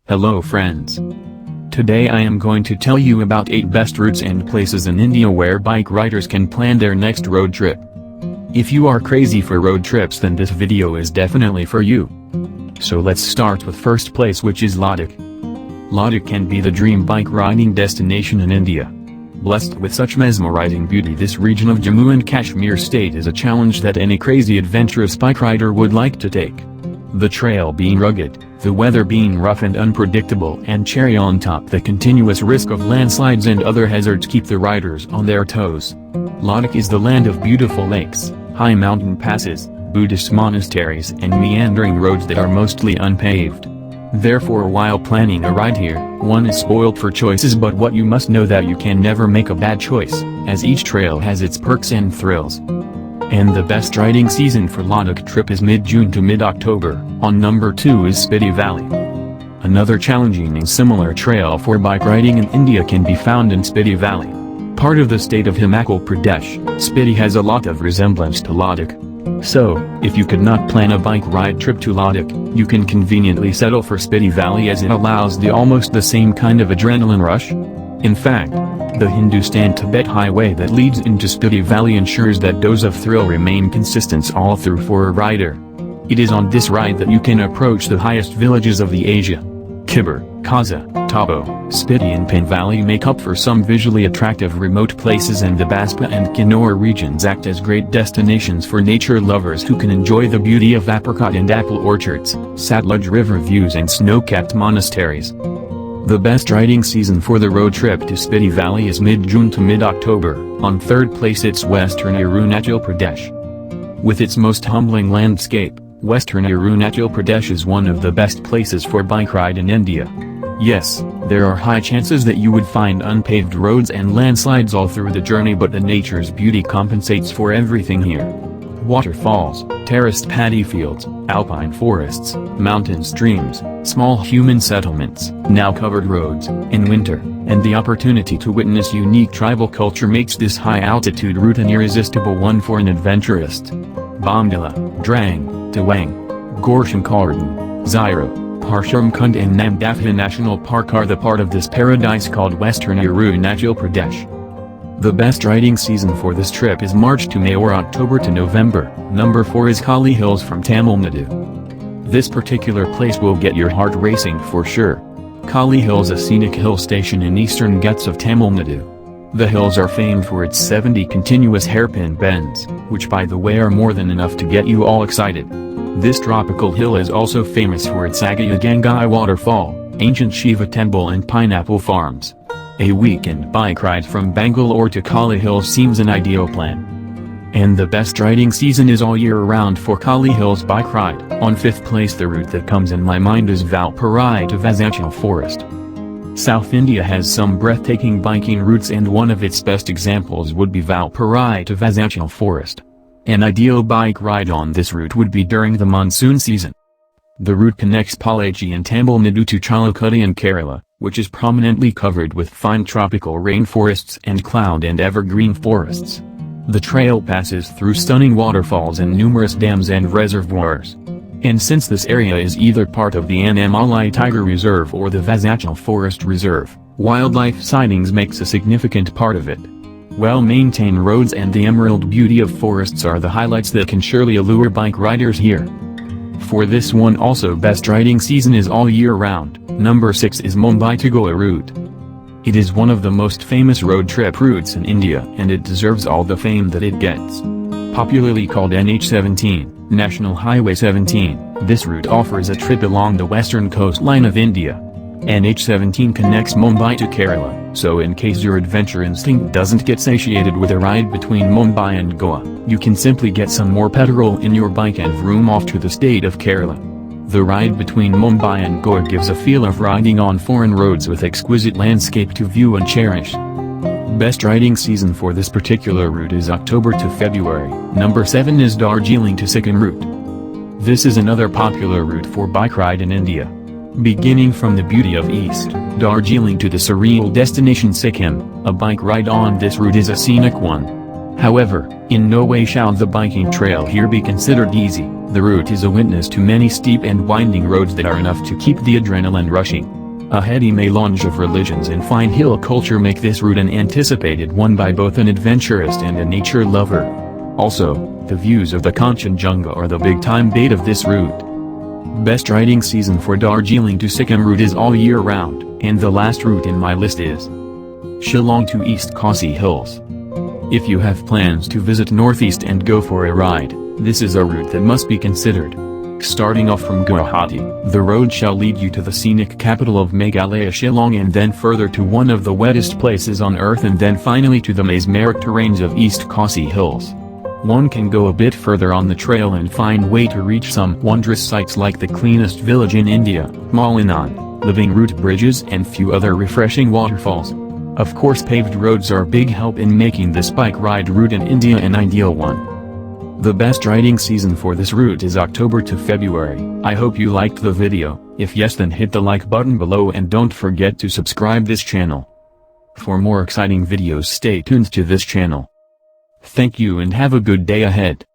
Hello friends. Today I am going to tell you about 8 best routes and places in India where bike riders can plan their next road trip. If you are crazy for road trips, then this video is definitely for you. So let's start with first place, which is Ladakh. Ladakh can be the dream bike riding destination in India. Blessed with such mesmerizing beauty, this region of Jammu and Kashmir state is a challenge that any crazy adventurous bike rider would like to take. The trail being rugged, the weather being rough and unpredictable, and cherry on top, the continuous risk of landslides and other hazards keep the riders on their toes. Ladakh is the land of beautiful lakes, high mountain passes, Buddhist monasteries and meandering roads that are mostly unpaved. Therefore, while planning a ride here, one is spoiled for choices, but what you must know that you can never make a bad choice, as each trail has its perks and thrills. And the best riding season for Ladakh trip is mid-June to mid-October. On number 2 is Spiti Valley. Another challenging and similar trail for bike riding in India can be found in Spiti Valley. Part of the state of Himachal Pradesh, Spiti has a lot of resemblance to Ladakh. So, if you could not plan a bike ride trip to Ladakh, you can conveniently settle for Spiti Valley, as it allows almost the same kind of adrenaline rush. In fact, the Hindustan-Tibet highway that leads into Spiti Valley ensures that dose of thrill remain consistent all through for a rider. It is on this ride that you can approach the highest villages of the Asia. Khyber, Khasi, Tabo, Spiti and Pin Valley make up for some visually attractive remote places, and the Baspa and Kinnaur regions act as great destinations for nature lovers who can enjoy the beauty of apricot and apple orchards, Satluj river views and snow-capped monasteries. The best riding season for the road trip to Spiti Valley is mid-June to mid-October. On third place it's Western Arunachal Pradesh. With its most humbling landscape, Western Arunachal Pradesh is one of the best places for bike ride in India. Yes, there are high chances that you would find unpaved roads and landslides all through the journey, but the nature's beauty compensates for everything here. Waterfalls, terraced paddy fields, alpine forests, mountain streams, small human settlements, now covered roads, in winter, and the opportunity to witness unique tribal culture makes this high-altitude route an irresistible one for an adventurist. Bomdila, Drang, Tawang, Gorshamkardan, Zairo, Parshamkund and Namdapha National Park are the part of this paradise called Western Arunachal Pradesh. The best riding season for this trip is March to May or October to November. Number 4 is Kolli Hills from Tamil Nadu. This particular place will get your heart racing for sure. Kolli Hills, a scenic hill station in eastern Ghats of Tamil Nadu. The hills are famed for its 70 continuous hairpin bends, which by the way are more than enough to get you all excited. This tropical hill is also famous for its Agayagangai waterfall, ancient Shiva temple and pineapple farms. A weekend bike ride from Bangalore to Kolli Hills seems an ideal plan. And the best riding season is all year round for Kolli Hills bike ride. On 5th place, the route that comes in my mind is Valparai to Vazhachal forest. South India has some breathtaking biking routes, and one of its best examples would be Valparai to Vazhachal forest. An ideal bike ride on this route would be during the monsoon season. The route connects Palaji in Tamil Nadu to Chalakudi in Kerala, which is prominently covered with fine tropical rainforests and cloud and evergreen forests. The trail passes through stunning waterfalls and numerous dams and reservoirs. And since this area is either part of the Anamalai Tiger Reserve or the Vazhachal Forest Reserve, wildlife sightings makes a significant part of it. Well-maintained roads and the emerald beauty of forests are the highlights that can surely allure bike riders here. For this one also, best riding season is all year round. Number 6 is Mumbai to Goa route. It is one of the most famous road trip routes in India, and it deserves all the fame that it gets. Popularly called NH17, National Highway 17, this route offers a trip along the western coastline of India. NH17 connects Mumbai to Kerala, so in case your adventure instinct doesn't get satiated with a ride between Mumbai and Goa, you can simply get some more petrol in your bike and vroom off to the state of Kerala. The ride between Mumbai and Goa gives a feel of riding on foreign roads with exquisite landscape to view and cherish. Best riding season for this particular route is October to February. Number 7 is Darjeeling to Sikkim route. This is another popular route for bike ride in India. Beginning from the beauty of East Darjeeling to the surreal destination Sikkim, a bike ride on this route is a scenic one. However, in no way shall the biking trail here be considered easy. The route is a witness to many steep and winding roads that are enough to keep the adrenaline rushing. A heady melange of religions and fine hill culture make this route an anticipated one by both an adventurist and a nature lover. Also, the views of the Kanchenjunga are the big-time bait of this route. Best riding season for Darjeeling to Sikkim route is all year round, and the last route in my list is Shillong to East Khasi Hills. If you have plans to visit Northeast and go for a ride, this is a route that must be considered. Starting off from Guwahati, the road shall lead you to the scenic capital of Meghalaya Shillong and then further to one of the wettest places on earth and then finally to the mesmeric terrains of East Khasi Hills. One can go a bit further on the trail and find way to reach some wondrous sights like the cleanest village in India, Malinan, living root bridges and few other refreshing waterfalls. Of course paved roads are big help in making this bike ride route in India an ideal one. The best riding season for this route is October to February. I hope you liked the video. If yes, then hit the like button below and don't forget to subscribe this channel. For more exciting videos stay tuned to this channel. Thank you and have a good day ahead.